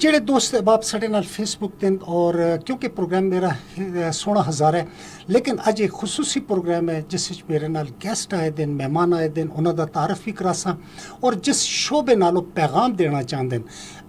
ਜਿਹੜੇ ਦੋਸਤ ਬਾਪ ਸਾਡੇ ਨਾਲ ਫੇਸਬੁੱਕ ਤੇ ਔਰ ਕਿਉਂਕਿ ਪ੍ਰੋਗਰਾਮ ਮੇਰਾ 16,000 ਹੈ ਲੇਕਿਨ ਅੱਜ ਇੱਕ ਖੁਸੂਸੀ ਪ੍ਰੋਗਰਾਮ ਹੈ ਜਿਸ ਵਿੱਚ ਮੇਰੇ ਨਾਲ ਗੈਸਟ ਆਏ ਦਿਨ ਮਹਿਮਾਨ ਆਏ ਦਿਨ ਉਹਨਾਂ ਦਾ ਤਾਰਫ ਵੀ ਕਰਾਸਾਂ ਔਰ ਜਿਸ ਸ਼ੋਬੇ ਨਾਲੋਂ ਪੈਗਾਮ ਦੇਣਾ ਚਾਹੁੰਦੇ ਨੇ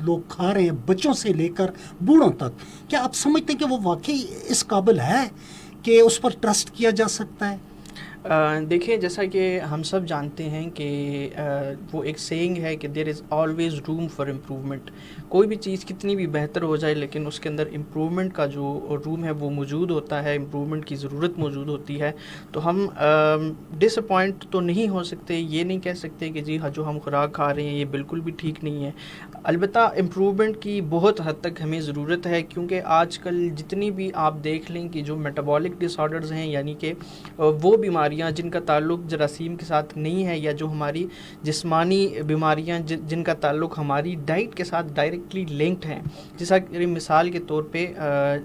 لوگ کھا رہے ہیں, بچوں سے لے کر بوڑھوں تک, کیا آپ سمجھتے ہیں کہ وہ واقعی اس قابل ہے کہ اس پر ٹرسٹ کیا جا سکتا ہے؟ دیکھیں, جیسا کہ ہم سب جانتے ہیں کہ وہ ایک سینگ ہے کہ there is always room for improvement. کوئی بھی چیز کتنی بھی بہتر ہو جائے لیکن اس کے اندر امپرومنٹ کا جو روم ہے وہ موجود ہوتا ہے, امپرومنٹ کی ضرورت موجود ہوتی ہے. تو ہم ڈس اپوائنٹ تو نہیں ہو سکتے, یہ نہیں کہہ سکتے کہ جی ہاں جو ہم خوراک کھا رہے ہیں یہ بالکل بھی ٹھیک نہیں ہے. البتہ امپرومنٹ کی بہت حد تک ہمیں ضرورت ہے, کیونکہ آج کل جتنی بھی آپ دیکھ لیں کہ جو میٹابولک ڈس آرڈرز ہیں, یعنی کہ وہ بیماریاں جن کا تعلق جراثیم کے ساتھ نہیں ہے, یا جو ہماری جسمانی بیماریاں جن کا تعلق ہماری ڈائٹ کے ساتھ ڈائریکٹلی لنکڈ ہیں, جیسا کہ مثال کے طور پہ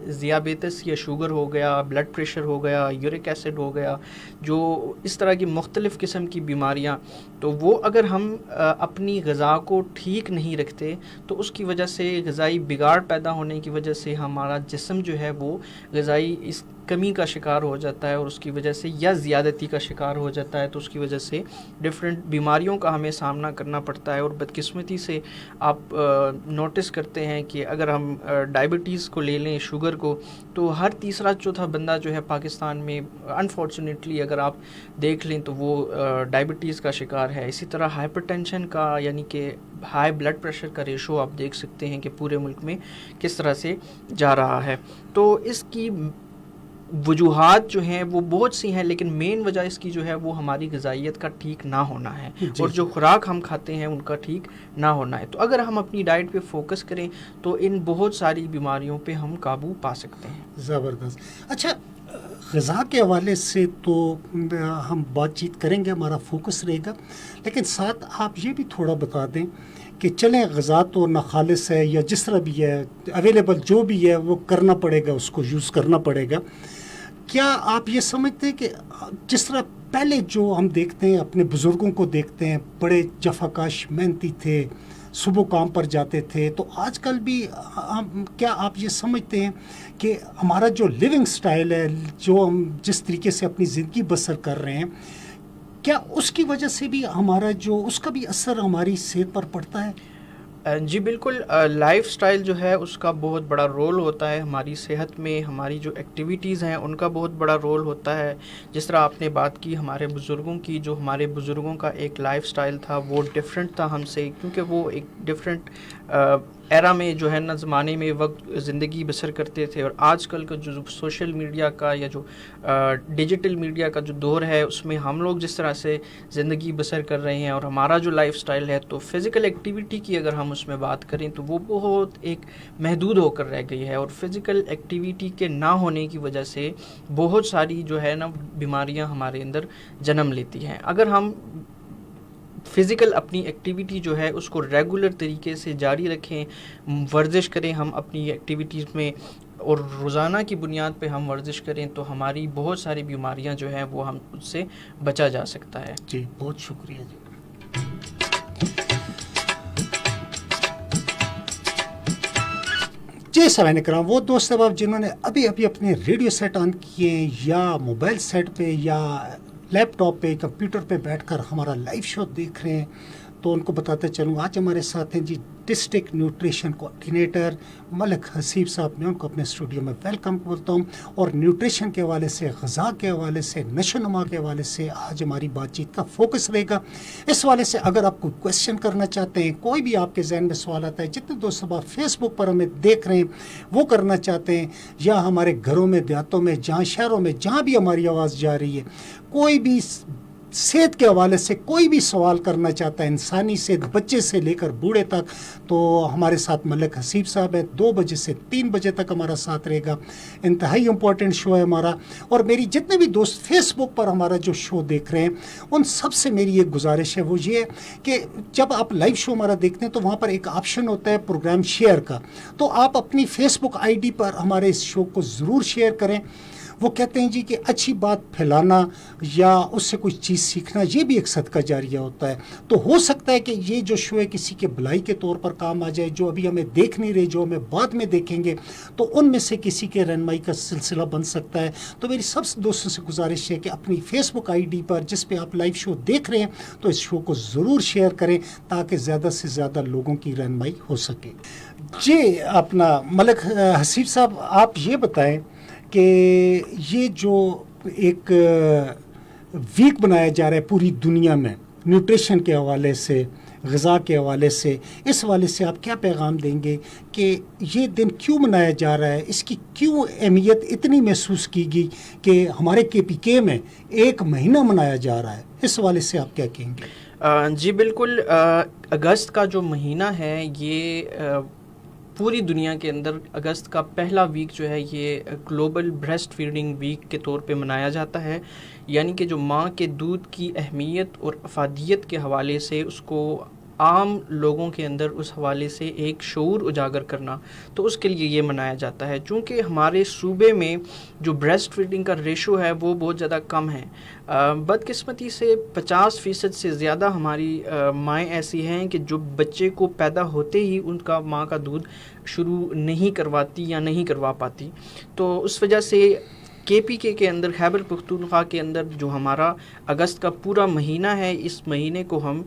ذیابیطس یا شوگر ہو گیا, بلڈ پریشر ہو گیا, یورک ایسڈ ہو گیا, جو اس طرح کی مختلف قسم کی بیماریاں, تو وہ اگر ہم اپنی غذا کو ٹھیک نہیں رکھتے تو اس کی وجہ سے غذائی بگاڑ پیدا ہونے کی وجہ سے ہمارا جسم جو ہے وہ غذائی اس کمی کا شکار ہو جاتا ہے, اور اس کی وجہ سے یا زیادتی کا شکار ہو جاتا ہے, تو اس کی وجہ سے ڈفرینٹ بیماریوں کا ہمیں سامنا کرنا پڑتا ہے. اور بدقسمتی سے آپ نوٹس کرتے ہیں کہ اگر ہم ڈائبٹیز کو لے لیں, شوگر کو, تو ہر تیسرا چوتھا بندہ جو ہے پاکستان میں انفارچونیٹلی اگر آپ دیکھ لیں تو وہ ڈائبٹیز کا شکار ہے. اسی طرح ہائپر ٹینشن کا, یعنی کہ ہائی بلڈ پریشر کا ریشو آپ دیکھ سکتے ہیں کہ پورے ملک میں کس طرح سے جا رہا ہے. تو اس کی وجوہات جو ہیں وہ بہت سی ہیں, لیکن مین وجہ اس کی جو ہے وہ ہماری غذائیت کا ٹھیک نہ ہونا ہے, اور جو خوراک ہم کھاتے ہیں ان کا ٹھیک نہ ہونا ہے. تو اگر ہم اپنی ڈائٹ پہ فوکس کریں تو ان بہت ساری بیماریوں پہ ہم قابو پا سکتے ہیں. زبردست. اچھا, غذا کے حوالے سے تو ہم بات چیت کریں گے, ہمارا فوکس رہے گا, لیکن ساتھ آپ یہ بھی تھوڑا بتا دیں کہ چلیں غذا تو ناخالص ہے یا جس طرح بھی ہے, اویلیبل جو بھی ہے وہ کرنا پڑے گا, اس کو یوز کرنا پڑے گا. کیا آپ یہ سمجھتے ہیں کہ جس طرح پہلے جو ہم دیکھتے ہیں, اپنے بزرگوں کو دیکھتے ہیں, بڑے جفاکاش محنتی تھے, صبح کام پر جاتے تھے, تو آج کل بھی کیا آپ یہ سمجھتے ہیں کہ ہمارا جو لیونگ سٹائل ہے, جو ہم جس طریقے سے اپنی زندگی بسر کر رہے ہیں, کیا اس کی وجہ سے بھی ہمارا جو اس کا بھی اثر ہماری صحت پر پڑتا ہے؟ جی بالکل, لائف سٹائل جو ہے اس کا بہت بڑا رول ہوتا ہے ہماری صحت میں. ہماری جو ایکٹیویٹیز ہیں ان کا بہت بڑا رول ہوتا ہے. جس طرح آپ نے بات کی ہمارے بزرگوں کی, جو ہمارے بزرگوں کا ایک لائف سٹائل تھا وہ ڈفرینٹ تھا ہم سے, کیونکہ وہ ایک ڈفرینٹ ایرا میں جو ہے نا زمانے میں وقت زندگی بسر کرتے تھے. اور آج کل کا جو سوشل میڈیا کا یا جو ڈیجیٹل میڈیا کا جو دور ہے اس میں ہم لوگ جس طرح سے زندگی بسر کر رہے ہیں, اور ہمارا جو لائف سٹائل ہے, تو فزیکل ایکٹیویٹی کی اگر ہم اس میں بات کریں تو وہ بہت ایک محدود ہو کر رہ گئی ہے. اور فزیکل ایکٹیویٹی کے نہ ہونے کی وجہ سے بہت ساری جو ہے نا بیماریاں ہمارے اندر جنم لیتی ہیں. اگر ہم فزیکل اپنی ایکٹیویٹی جو ہے اس کو ریگولر طریقے سے جاری رکھیں, ورزش کریں ہم اپنی ایکٹیویٹیز میں, اور روزانہ کی بنیاد پہ ہم ورزش کریں, تو ہماری بہت ساری بیماریاں جو ہیں وہ ہم اس سے بچا جا سکتا ہے. جی بہت شکریہ جی. جی سامعین کرام, وہ دوست احباب جنہوں نے ابھی اپنے ریڈیو سیٹ آن کیے ہیں, یا موبائل سیٹ پہ یا لیپ ٹاپ پہ, کمپیوٹر پہ بیٹھ کر ہمارا لائیو شو دیکھ رہے ہیں, تو ان کو بتاتے چلوں آج ہمارے ساتھ ہیں جی ڈسٹرکٹ نیوٹریشن کوآرڈینیٹر ملک حسیب صاحب. میں ان کو اپنے اسٹوڈیو میں ویلکم کرتا ہوں, اور نیوٹریشن کے حوالے سے, غذا کے حوالے سے, نشو و نما کے حوالے سے آج ہماری بات چیت کا فوکس رہے گا. اس حوالے سے اگر آپ کوئی کویشچن کرنا چاہتے ہیں, کوئی بھی آپ کے ذہن میں سوال آتا ہے, جتنے دوست آپ فیس بک پر ہمیں دیکھ رہے ہیں وہ کرنا چاہتے ہیں, یا ہمارے گھروں میں, دیہاتوں میں, جہاں شہروں میں, جہاں بھی ہماری آواز جا رہی ہے, کوئی بھی صحت کے حوالے سے کوئی بھی سوال کرنا چاہتا ہے, انسانی صحت, بچے سے لے کر بوڑھے تک, تو ہمارے ساتھ ملک حسیب صاحب ہیں. 2 بجے سے 3 بجے تک ہمارا ساتھ رہے گا. انتہائی امپورٹنٹ شو ہے ہمارا. اور میری جتنے بھی دوست فیس بک پر ہمارا جو شو دیکھ رہے ہیں, ان سب سے میری ایک گزارش ہے, وہ یہ ہے کہ جب آپ لائیو شو ہمارا دیکھتے ہیں تو وہاں پر ایک آپشن ہوتا ہے پروگرام شیئر کا, تو آپ اپنی فیس بک آئی ڈی پر ہمارے اس شو کو ضرور شیئر کریں. وہ کہتے ہیں جی کہ اچھی بات پھیلانا یا اس سے کوئی چیز سیکھنا یہ بھی ایک صدقہ جاریہ ہوتا ہے. تو ہو سکتا ہے کہ یہ جو شو ہے کسی کے بھلائی کے طور پر کام آ جائے, جو ابھی ہمیں دیکھ نہیں رہے, جو ہمیں بعد میں دیکھیں گے, تو ان میں سے کسی کے رہنمائی کا سلسلہ بن سکتا ہے. تو میری سب دوستوں سے گزارش ہے کہ اپنی فیس بک آئی ڈی پر جس پہ آپ لائیو شو دیکھ رہے ہیں تو اس شو کو ضرور شیئر کریں تاکہ زیادہ سے زیادہ لوگوں کی رہنمائی ہو سکے. جی اپنا ملک حسیب صاحب, آپ یہ بتائیں کہ یہ جو ایک ویک بنایا جا رہا ہے پوری دنیا میں نیوٹریشن کے حوالے سے, غذا کے حوالے سے, اس حوالے سے آپ کیا پیغام دیں گے کہ یہ دن کیوں منایا جا رہا ہے, اس کی کیوں اہمیت اتنی محسوس کی گئی کہ ہمارے KPK میں 1 مہینہ منایا جا رہا ہے, اس حوالے سے آپ کیا کہیں گے؟ جی بالکل, اگست کا جو مہینہ ہے یہ پوری دنیا کے اندر اگست کا پہلا ویک جو ہے یہ گلوبل بریسٹ فیڈنگ ویک کے طور پہ منایا جاتا ہے. یعنی کہ جو ماں کے دودھ کی اہمیت اور افادیت کے حوالے سے اس کو عام لوگوں کے اندر اس حوالے سے ایک شعور اجاگر کرنا, تو اس کے لیے یہ منایا جاتا ہے. چونکہ ہمارے صوبے میں جو بریسٹ فیڈنگ کا ریشو ہے وہ بہت زیادہ کم ہے. بدقسمتی سے 50% سے زیادہ ہماری مائیں ایسی ہیں کہ جو بچے کو پیدا ہوتے ہی ان کا ماں کا دودھ شروع نہیں کرواتی یا نہیں کروا پاتی. تو اس وجہ سے KPK کے اندر, خیبر پختونخوا کے اندر جو ہمارا اگست کا پورا مہینہ ہے, اس مہینے کو ہم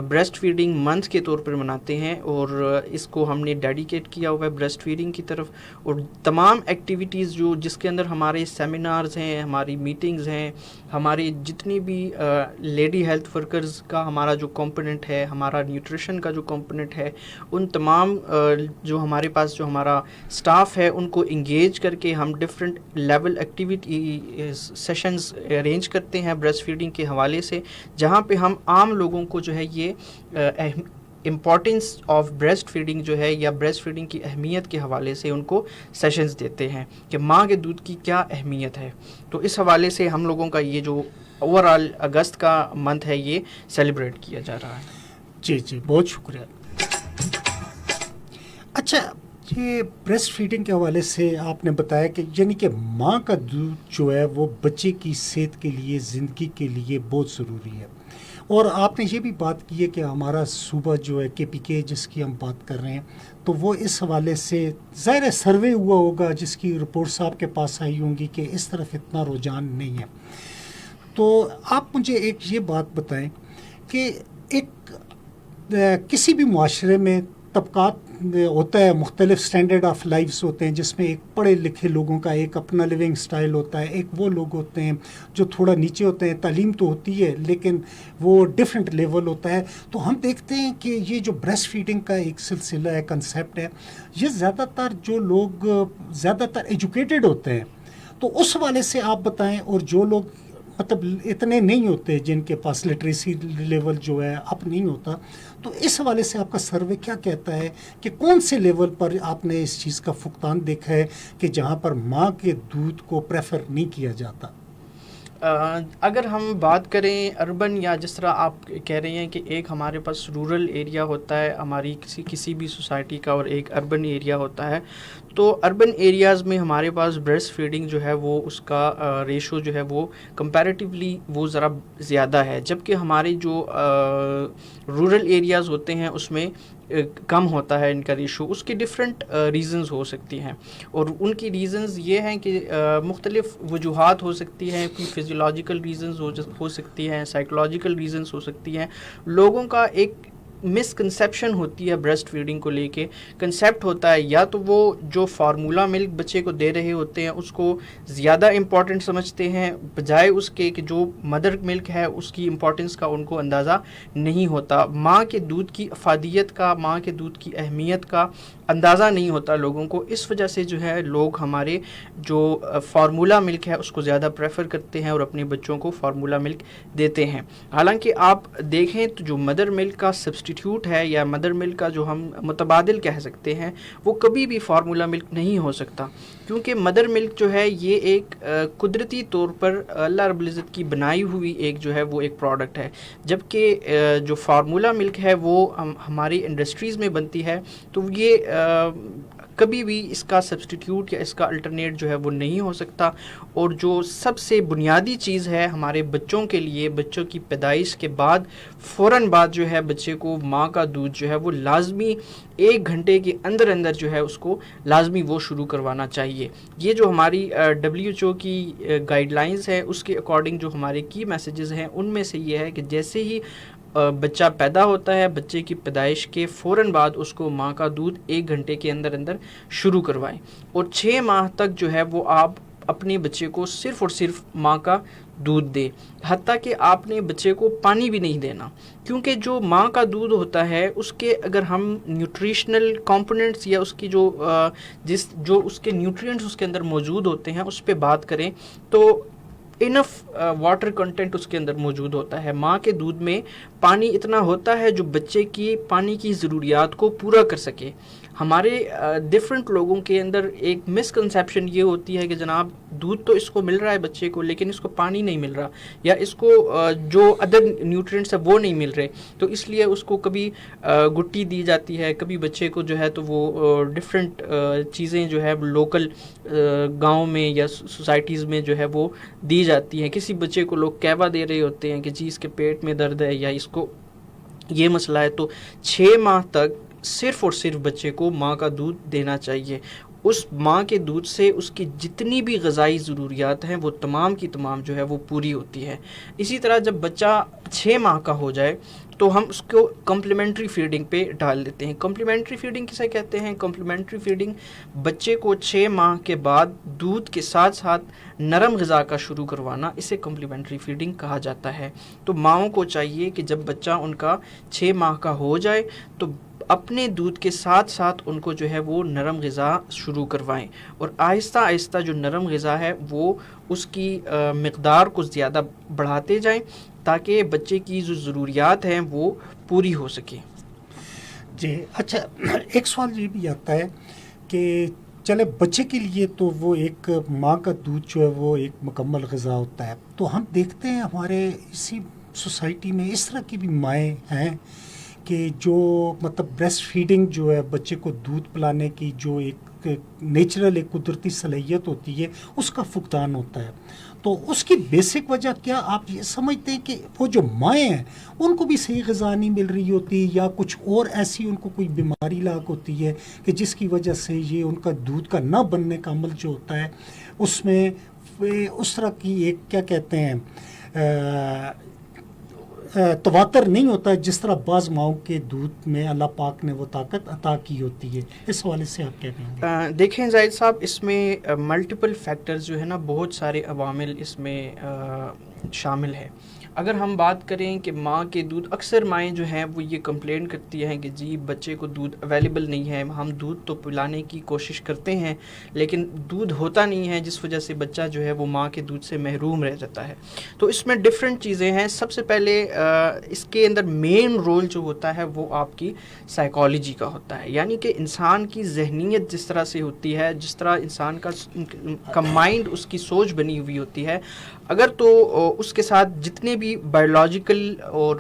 بریسٹ فیڈنگ منتھ کے طور پر مناتے ہیں اور اس کو ہم نے ڈیڈیکیٹ کیا ہوا ہے بریسٹ فیڈنگ کی طرف. اور تمام ایکٹیویٹیز جو جس کے اندر ہمارے سیمینارز ہیں, ہماری میٹنگز ہیں, ہماری جتنی بھی لیڈی ہیلتھ ورکرز کا ہمارا جو کمپوننٹ ہے, ہمارا نیوٹریشن کا جو کمپوننٹ ہے, ان تمام جو ہمارے پاس جو ہمارا سٹاف ہے ان کو انگیج کر کے ہم different level activity sessions arrange کرتے ہیں بریسٹ فیڈنگ کے حوالے سے, جہاں پہ ہم عام لوگوں کو جو ہے یہ امپورٹنس آف بریسٹ فیڈنگ جو ہے یا بریسٹ فیڈنگ کی اہمیت کے حوالے سے ان کو سیشنز دیتے ہیں کہ ماں کے دودھ کی کیا اہمیت ہے. تو اس حوالے سے ہم لوگوں کا یہ جو اوور آل اگست کا منتھ ہے یہ سیلیبریٹ کیا جا رہا ہے. جی جی بہت شکریہ. اچھا, یہ بریسٹ فیڈنگ کے حوالے سے آپ نے بتایا کہ یعنی کہ ماں کا دودھ جو ہے وہ بچے کی صحت کے لیے, زندگی کے لیے بہت ضروری ہے. اور آپ نے یہ بھی بات کی ہے کہ ہمارا صوبہ جو ہے KPK جس کی ہم بات کر رہے ہیں, تو وہ اس حوالے سے ظاہر سروے ہوا ہوگا جس کی رپورٹس آپ کے پاس آئی ہوں گی کہ اس طرف اتنا رجحان نہیں ہے. تو آپ مجھے ایک یہ بات بتائیں کہ ایک کسی بھی معاشرے میں طبقات ہوتا ہے, مختلف سٹینڈرڈ آف لائفز ہوتے ہیں, جس میں ایک پڑھے لکھے لوگوں کا ایک اپنا لیونگ سٹائل ہوتا ہے, ایک وہ لوگ ہوتے ہیں جو تھوڑا نیچے ہوتے ہیں, تعلیم تو ہوتی ہے لیکن وہ ڈفرینٹ لیول ہوتا ہے. تو ہم دیکھتے ہیں کہ یہ جو بریسٹ فیڈنگ کا ایک سلسلہ ہے, کنسیپٹ ہے, یہ زیادہ تر جو لوگ زیادہ تر ایجوکیٹڈ ہوتے ہیں, تو اس حوالے سے آپ بتائیں. اور جو لوگ مطلب اتنے نہیں ہوتے, جن کے پاس لٹریسی لیول جو ہے اب نہیں ہوتا, تو اس حوالے سے آپ کا سروے کیا کہتا ہے کہ کون سے لیول پر آپ نے اس چیز کا فقدان دیکھا ہے کہ جہاں پر ماں کے دودھ کو پریفر نہیں کیا جاتا؟ اگر ہم بات کریں اربن یا جس طرح آپ کہہ رہے ہیں کہ ایک ہمارے پاس رورل ایریا ہوتا ہے ہماری کسی بھی سوسائٹی کا, اور ایک اربن ایریا ہوتا ہے, تو اربن ایریاز میں ہمارے پاس بریسٹ فیڈنگ جو ہے وہ اس کا ریشو جو ہے وہ کمپیریٹیولی وہ ذرا زیادہ ہے, جبکہ ہمارے جو رورل ایریاز ہوتے ہیں اس میں کم ہوتا ہے ان کا ریشو. اس کی ڈفرینٹ ریزنز ہو سکتی ہیں, اور ان کی ریزنز یہ ہیں کہ مختلف وجوہات ہو سکتی ہیں. کوئی فزیولوجیکل ریزنز ہو سکتی ہیں, سائیکولوجیکل ریزنز ہو سکتی ہیں. لوگوں کا ایک مسکنسیپشن ہوتی ہے بریسٹ فیڈنگ کو لے کے. کنسیپٹ ہوتا ہے یا تو وہ جو فارمولا ملک بچے کو دے رہے ہوتے ہیں اس کو زیادہ امپورٹنٹ سمجھتے ہیں, بجائے اس کے کہ جو مدر ملک ہے اس کی امپورٹنس کا ان کو اندازہ نہیں ہوتا. ماں کے دودھ کی افادیت کا, ماں کے دودھ کی اہمیت کا اندازہ نہیں ہوتا لوگوں کو. اس وجہ سے جو ہے لوگ ہمارے جو فارمولا ملک ہے اس کو زیادہ پریفر کرتے ہیں اور اپنے بچوں کو فارمولا ملک دیتے ہیں. حالانکہ آپ دیکھیں تو جو مدر ملک کا سبسٹیٹیوٹ ہے یا مدر ملک کا جو ہم متبادل کہہ سکتے ہیں وہ کبھی بھی فارمولا ملک نہیں ہو سکتا, کیونکہ مدر ملک جو ہے یہ ایک قدرتی طور پر اللہ رب العزت کی بنائی ہوئی ایک جو ہے وہ ایک پروڈکٹ ہے. جبکہ جو فارمولا ملک ہے وہ ہماری انڈسٹریز میں بنتی ہے, تو یہ کبھی بھی اس کا سبسٹیٹیوٹ یا اس کا الٹرنیٹ جو ہے وہ نہیں ہو سکتا. اور جو سب سے بنیادی چیز ہے ہمارے بچوں کے لیے, بچوں کی پیدائش کے بعد فوراً بعد جو ہے بچے کو ماں کا دودھ جو ہے وہ لازمی 1 گھنٹے کے اندر اندر جو ہے اس کو لازمی وہ شروع کروانا چاہیے. یہ جو ہماری WHO کی گائیڈ لائنز ہے اس کے اکارڈنگ جو ہمارے کی میسیجز ہیں ان میں سے یہ ہے کہ جیسے ہی بچہ پیدا ہوتا ہے, بچے کی پیدائش کے فوراً بعد اس کو ماں کا دودھ 1 گھنٹے کے اندر اندر شروع کروائیں. اور 6 ماہ تک جو ہے وہ آپ اپنے بچے کو صرف اور صرف ماں کا دودھ دے, حتیٰ کہ آپ نے بچے کو پانی بھی نہیں دینا, کیونکہ جو ماں کا دودھ ہوتا ہے اس کے اگر ہم نیوٹریشنل کمپوننٹس یا اس کی جو اس کے نیوٹرینٹس اس کے اندر موجود ہوتے ہیں اس پہ بات کریں تو انف واٹر کنٹینٹ اس کے اندر موجود ہوتا ہے. ماں کے دودھ میں پانی اتنا ہوتا ہے جو بچے کی پانی کی ضروریات کو پورا کر سکے. ہمارے ڈفرینٹ لوگوں کے اندر ایک مسکنسیپشن یہ ہوتی ہے کہ جناب دودھ تو اس کو مل رہا ہے بچے کو, لیکن اس کو پانی نہیں مل رہا, یا اس کو جو ادر نیوٹرینٹس ہیں وہ نہیں مل رہے, تو اس لیے اس کو کبھی گٹی دی جاتی ہے, کبھی بچے کو جو ہے تو وہ ڈفرینٹ چیزیں جو ہے لوکل گاؤں میں یا سوسائٹیز میں جو ہے وہ دی جاتی ہیں. کسی بچے کو لوگ کہوا دے رہے ہوتے ہیں کہ جی اس کے پیٹ میں درد ہے یا اس کو یہ مسئلہ ہے. تو 6 ماہ تک صرف اور صرف بچے کو ماں کا دودھ دینا چاہیے. اس ماں کے دودھ سے اس کی جتنی بھی غذائی ضروریات ہیں وہ تمام کی تمام جو ہے وہ پوری ہوتی ہے. اسی طرح جب بچہ 6 ماہ کا ہو جائے تو ہم اس کو کمپلیمنٹری فیڈنگ پہ ڈال دیتے ہیں. کمپلیمنٹری فیڈنگ کسے کہتے ہیں؟ کمپلیمنٹری فیڈنگ بچے کو 6 ماہ کے بعد دودھ کے ساتھ ساتھ نرم غذا کا شروع کروانا, اسے کمپلیمنٹری فیڈنگ کہا جاتا ہے. تو ماؤں کو چاہیے کہ جب بچہ ان کا 6 ماہ کا ہو جائے تو اپنے دودھ کے ساتھ ساتھ ان کو جو ہے وہ نرم غذا شروع کروائیں, اور آہستہ آہستہ جو نرم غذا ہے وہ اس کی مقدار کو زیادہ بڑھاتے جائیں تاکہ بچے کی جو ضروریات ہیں وہ پوری ہو سکیں. جی اچھا, ایک سوال یہ بھی آتا ہے کہ چلے بچے کے لیے تو وہ ایک ماں کا دودھ جو ہے وہ ایک مکمل غذا ہوتا ہے, تو ہم دیکھتے ہیں ہمارے اسی سوسائٹی میں اس طرح کی بھی مائیں ہیں کہ جو مطلب بریسٹ فیڈنگ جو ہے بچے کو دودھ پلانے کی جو ایک نیچرل ایک قدرتی صلاحیت ہوتی ہے اس کا فقدان ہوتا ہے. تو اس کی بیسک وجہ کیا آپ یہ سمجھتے ہیں کہ وہ جو مائیں ہیں ان کو بھی صحیح غذا نہیں مل رہی ہوتی, یا کچھ اور ایسی ان کو کوئی بیماری لاحق ہوتی ہے کہ جس کی وجہ سے یہ ان کا دودھ کا نہ بننے کا عمل جو ہوتا ہے اس میں اس طرح کی ایک کیا کہتے ہیں تواتر نہیں ہوتا جس طرح بعض ماؤں کے دودھ میں اللہ پاک نے وہ طاقت عطا کی ہوتی ہے؟ اس حوالے سے آپ کیا کہیں گے؟ دیکھیں زاہد صاحب, اس میں ملٹیپل فیکٹرز جو ہے نا, بہت سارے عوامل اس میں شامل ہے. اگر ہم بات کریں کہ ماں کے دودھ, اکثر مائیں جو ہیں وہ یہ کمپلین کرتی ہیں کہ جی بچے کو دودھ اویلیبل نہیں ہے, ہم دودھ تو پلانے کی کوشش کرتے ہیں لیکن دودھ ہوتا نہیں ہے, جس وجہ سے بچہ جو ہے وہ ماں کے دودھ سے محروم رہ جاتا ہے. تو اس میں ڈفرینٹ چیزیں ہیں. سب سے پہلے اس کے اندر مین رول جو ہوتا ہے وہ آپ کی سائیکالوجی کا ہوتا ہے, یعنی کہ انسان کی ذہنیت جس طرح سے ہوتی ہے, جس طرح انسان کا مائنڈ اس کی سوچ بنی ہوئی ہوتی ہے, اگر تو اس کے ساتھ جتنے بھی بایولوجیکل اور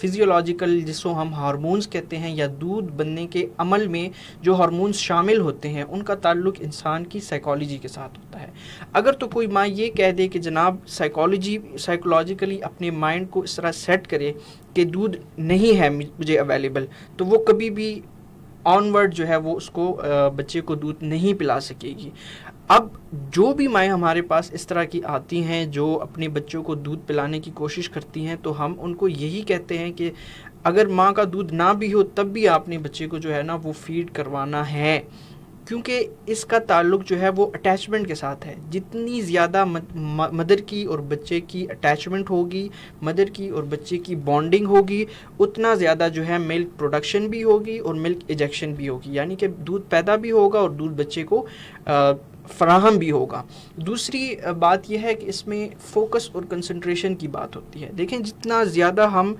فزیولوجیکل جس کو ہم ہارمونز کہتے ہیں یا دودھ بننے کے عمل میں جو ہارمونز شامل ہوتے ہیں ان کا تعلق انسان کی سائیکالوجی کے ساتھ ہوتا ہے. اگر تو کوئی ماں یہ کہہ دے کہ جناب سائیکولوجیکلی اپنے مائنڈ کو اس طرح سیٹ کرے کہ دودھ نہیں ہے مجھے اویلیبل, تو وہ کبھی بھی آن ورڈ جو ہے وہ اس کو بچے کو دودھ نہیں پلا سکے گی. اب جو بھی مائیں ہمارے پاس اس طرح کی آتی ہیں جو اپنے بچوں کو دودھ پلانے کی کوشش کرتی ہیں, تو ہم ان کو یہی کہتے ہیں کہ اگر ماں کا دودھ نہ بھی ہو تب بھی آپ نے بچے کو جو ہے نا وہ فیڈ کروانا ہے, کیونکہ اس کا تعلق جو ہے وہ اٹیچمنٹ کے ساتھ ہے. جتنی زیادہ مدر کی اور بچے کی اٹیچمنٹ ہوگی, مدر کی اور بچے کی بانڈنگ ہوگی, اتنا زیادہ جو ہے ملک پروڈکشن بھی ہوگی اور ملک ایجیکشن بھی ہوگی, یعنی کہ دودھ پیدا بھی ہوگا اور دودھ بچے کو فراہم بھی ہوگا. دوسری بات یہ ہے کہ اس میں فوکس اور کنسنٹریشن کی بات ہوتی ہے. دیکھیں جتنا زیادہ ہم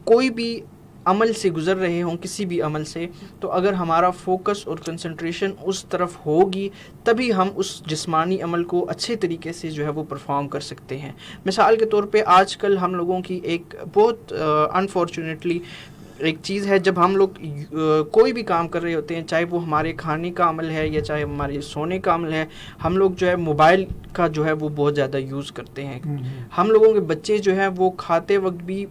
کوئی بھی عمل سے گزر رہے ہوں, کسی بھی عمل سے, تو اگر ہمارا فوکس اور کنسنٹریشن اس طرف ہوگی تبھی ہم اس جسمانی عمل کو اچھے طریقے سے جو ہے وہ پرفارم کر سکتے ہیں. مثال کے طور پہ آج کل ہم لوگوں کی ایک بہت انفارچونیٹلی ایک چیز ہے جب ہم لوگ کوئی بھی کام کر رہے ہوتے ہیں, چاہے وہ ہمارے کھانے کا عمل ہے یا چاہے ہمارے سونے کا عمل ہے, ہم لوگ جو ہے موبائل کا جو ہے وہ بہت زیادہ یوز کرتے ہیں. ہم لوگوں کے بچے جو ہیں وہ کھاتے وقت بھی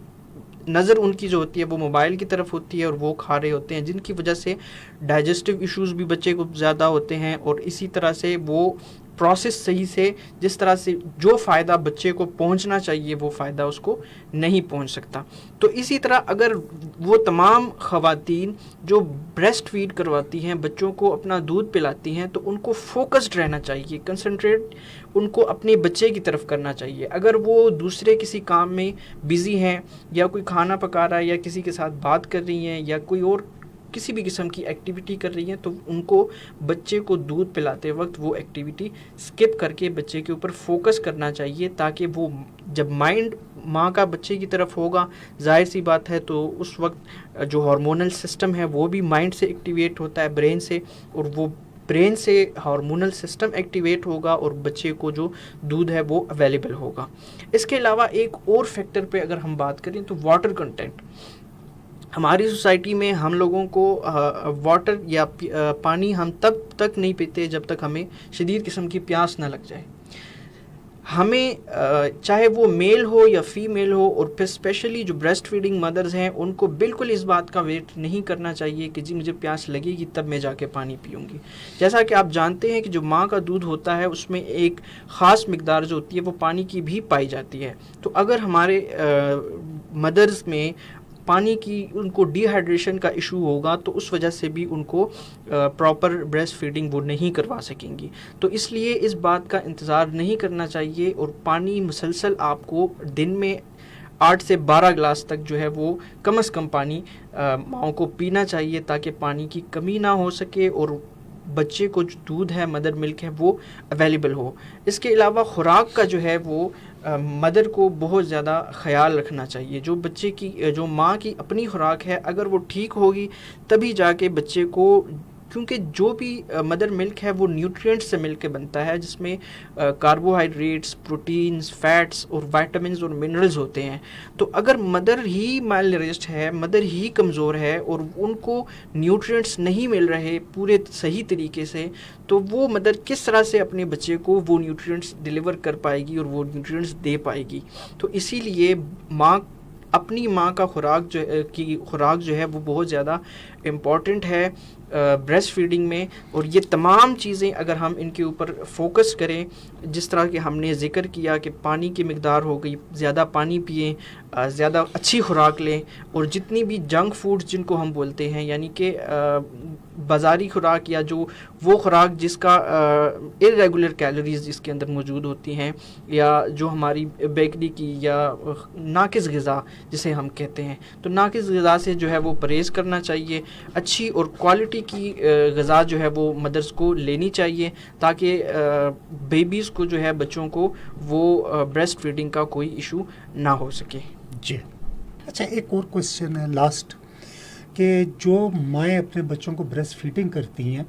نظر ان کی جو ہوتی ہے وہ موبائل کی طرف ہوتی ہے اور وہ کھا رہے ہوتے ہیں, جن کی وجہ سے ڈائجسٹو ایشوز بھی بچے کو زیادہ ہوتے ہیں, اور اسی طرح سے وہ پروسیس صحیح سے جس طرح سے جو فائدہ بچے کو پہنچنا چاہیے وہ فائدہ اس کو نہیں پہنچ سکتا. تو اسی طرح اگر وہ تمام خواتین جو بریسٹ فیڈ کرواتی ہیں, بچوں کو اپنا دودھ پلاتی ہیں, تو ان کو فوکسڈ رہنا چاہیے, کنسنٹریٹ ان کو اپنے بچے کی طرف کرنا چاہیے. اگر وہ دوسرے کسی کام میں بزی ہیں یا کوئی کھانا پکا رہا ہے یا کسی کے ساتھ بات کر رہی ہیں یا کوئی اور کسی بھی قسم کی ایکٹیویٹی کر رہی ہیں, تو ان کو بچے کو دودھ پلاتے وقت وہ ایکٹیویٹی اسکپ کر کے بچے کے اوپر فوکس کرنا چاہیے, تاکہ وہ جب مائنڈ ماں کا بچے کی طرف ہوگا, ظاہر سی بات ہے, تو اس وقت جو ہارمونل سسٹم ہے وہ بھی مائنڈ سے ایکٹیویٹ ہوتا ہے, برین سے, اور وہ برین سے ہارمونل سسٹم ایکٹیویٹ ہوگا اور بچے کو جو دودھ ہے وہ اویلیبل ہوگا. اس کے علاوہ ایک اور فیکٹر پہ اگر ہم بات کریں تو واٹر کنٹینٹ. ہماری سوسائٹی میں ہم لوگوں کو واٹر یا پانی ہم تب تک نہیں پیتے جب تک ہمیں شدید قسم کی پیاس نہ لگ جائے. ہمیں چاہے وہ میل ہو یا فیمیل ہو, اور پھر اسپیشلی جو بریسٹ فیڈنگ مدرز ہیں ان کو بالکل اس بات کا ویٹ نہیں کرنا چاہیے کہ جی مجھے پیاس لگے گی تب میں جا کے پانی پیوں گی. جیسا کہ آپ جانتے ہیں کہ جو ماں کا دودھ ہوتا ہے اس میں ایک خاص مقدار جو ہوتی ہے وہ پانی کی بھی پائی جاتی ہے. تو اگر ہمارے مدرز میں پانی کی ان کو ڈی ہائیڈریشن کا ایشو ہوگا تو اس وجہ سے بھی ان کو پراپر بریسٹ فیڈنگ وہ نہیں کروا سکیں گی. تو اس لیے اس بات کا انتظار نہیں کرنا چاہیے, اور پانی مسلسل آپ کو دن میں 8 سے 12 گلاس تک جو ہے وہ کم از کم پانی ماؤں کو پینا چاہیے, تاکہ پانی کی کمی نہ ہو سکے اور بچے کو جو دودھ ہے, مدر ملک ہے, وہ اویلیبل ہو. اس کے علاوہ خوراک کا جو ہے وہ مدر کو بہت زیادہ خیال رکھنا چاہیے. جو بچے کی جو ماں کی اپنی خوراک ہے اگر وہ ٹھیک ہوگی تبھی جا کے بچے کو, کیونکہ جو بھی مدر ملک ہے وہ نیوٹرینٹس سے مل کے بنتا ہے, جس میں کاربوہائیڈریٹس, پروٹینز, فیٹس اور وائٹامنز اور منرلز ہوتے ہیں. تو اگر مدر ہی مال نرشڈ ہے, مدر ہی کمزور ہے اور ان کو نیوٹرینٹس نہیں مل رہے پورے صحیح طریقے سے, تو وہ مدر کس طرح سے اپنے بچے کو وہ نیوٹرینٹس ڈیلیور کر پائے گی اور وہ نیوٹرینٹس دے پائے گی. تو اسی لیے اپنی ماں کا خوراک جو ہے وہ بہت زیادہ امپورٹنٹ ہے بریسٹ فیڈنگ میں. اور یہ تمام چیزیں اگر ہم ان کے اوپر فوکس کریں, جس طرح کہ ہم نے ذکر کیا کہ پانی کی مقدار ہو گئی, زیادہ پانی پئیں, زیادہ اچھی خوراک لیں, اور جتنی بھی جنک فوڈ جن کو ہم بولتے ہیں, یعنی کہ بازاری خوراک یا جو وہ خوراک جس کا ارریگولر کیلوریز جس کے اندر موجود ہوتی ہیں, یا جو ہماری بیکری کی یا ناقص غذا جسے ہم کہتے ہیں, تو ناقص غذا سے جو ہے وہ پرہیز کرنا چاہیے. اچھی اور کوالٹی کی غذا جو ہے وہ مدرس کو لینی چاہیے, تاکہ بیبیز کو جو ہے بچوں کو وہ بریسٹ فیڈنگ کا کوئی ایشو نہ ہو سکے. جی اچھا, ایک اور کویسچن ہے لاسٹ, کہ جو مائیں اپنے بچوں کو بریسٹ فیڈنگ کرتی ہیں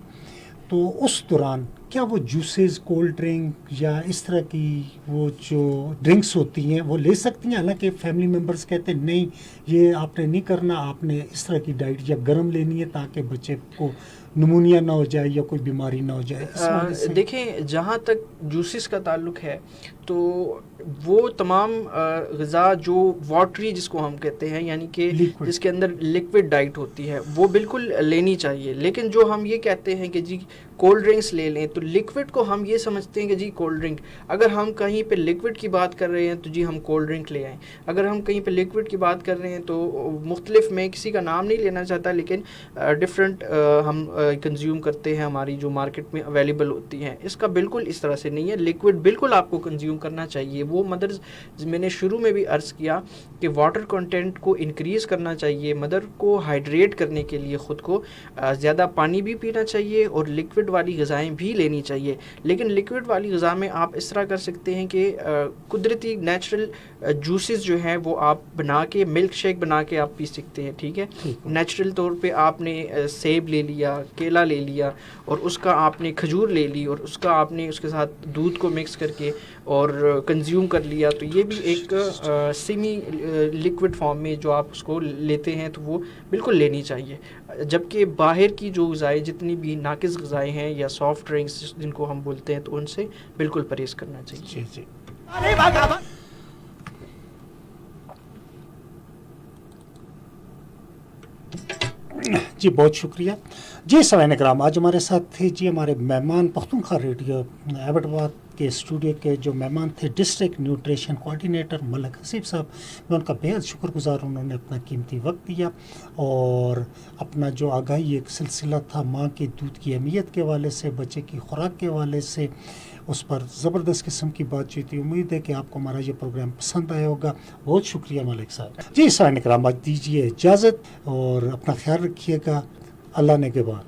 تو اس دوران کیا وہ جوسز, کولڈ ڈرنک یا اس طرح کی وہ جو ڈرنکس ہوتی ہیں وہ لے سکتی ہیں؟ حالانکہ فیملی ممبرس کہتے ہیں نہیں یہ آپ نے نہیں کرنا, آپ نے اس طرح کی ڈائٹ یا گرم لینی ہے تاکہ بچے کو نمونیا نہ ہو جائے یا کوئی بیماری نہ ہو جائے. دیکھیں, جہاں تک جوسز کا تعلق ہے تو وہ تمام غذا جو واٹری جس کو ہم کہتے ہیں, یعنی کہ جس کے اندر لکوڈ ڈائٹ ہوتی ہے, وہ بالکل لینی چاہیے. لیکن جو ہم یہ کہتے ہیں کہ جی کولڈ ڈرنکس لے لیں, تو لکوڈ کو ہم یہ سمجھتے ہیں کہ جی کولڈ ڈرنک, اگر ہم کہیں پہ لکوڈ کی بات کر رہے ہیں تو جی ہم کولڈ ڈرنک لے آئیں. اگر ہم کہیں پہ لکوڈ کی بات کر رہے ہیں تو مختلف, میں کسی کا نام نہیں لینا چاہتا, لیکن ڈفرینٹ ہم کنزیوم کرتے ہیں, ہماری جو مارکیٹ میں اویلیبل ہوتی ہیں. اس کا بالکل اس طرح سے نہیں ہے. لکوڈ بالکل آپ کو کنزیوم کرنا چاہیے. وہ مدرز, میں نے شروع میں بھی عرض کیا کہ واٹر کنٹینٹ کو انکریز کرنا چاہیے, مدر کو ہائیڈریٹ کرنے کے لیے خود کو زیادہ پانی بھی پینا چاہیے اور لکوڈ والی غذائیں بھی لینی چاہیے. لیکن لکوڈ والی غذا میں آپ اس طرح کر سکتے ہیں کہ قدرتی نیچرل جوسز جو ہیں وہ آپ بنا کے, ملک شیک بنا کے آپ پی سکتے ہیں. ٹھیک ہے, نیچرل طور پہ آپ نے سیب لے لیا, کیلا لے لیا اور اس کا آپ نے کھجور لے لی اور اس کا آپ نے اس کے ساتھ دودھ کو مکس کر کے اور کنزیوم کر لیا، تو یہ بھی ایک سیمی لیکوڈ فارم میں جو آپ اس کو لیتے ہیں تو وہ بالکل لینی چاہیے. جبکہ باہر کی جو غذائیں جتنی بھی ناقص غذائیں ہیں یا سافٹ ڈرنکس جن کو ہم بولتے ہیں تو ان سے بالکل پرہیز کرنا چاہیے. جی جی. جی بہت شکریہ. جی سامعین کرام، آج ہمارے ساتھ تھے جی ہمارے مہمان پختونخوا ریڈیو ایبٹ آباد کے اسٹوڈیو کے جو مہمان تھے ڈسٹرکٹ نیوٹریشن کوآرڈینیٹر ملک حسیب صاحب. میں ان کا بےحد شکر گزار ہوں، انہوں نے اپنا قیمتی وقت دیا اور اپنا جو آگاہی ایک سلسلہ تھا ماں کے دودھ کی اہمیت کے حوالے سے، بچے کی خوراک کے حوالے سے، اس پر زبردست قسم کی بات چیت تھی. امید ہے کہ آپ کو ہمارا یہ پروگرام پسند آیا ہوگا. بہت شکریہ ملک صاحب. جی سامعین کرام، آج دیجیے اجازت اور اپنا خیال رکھیے گا. اللہ نگہبان.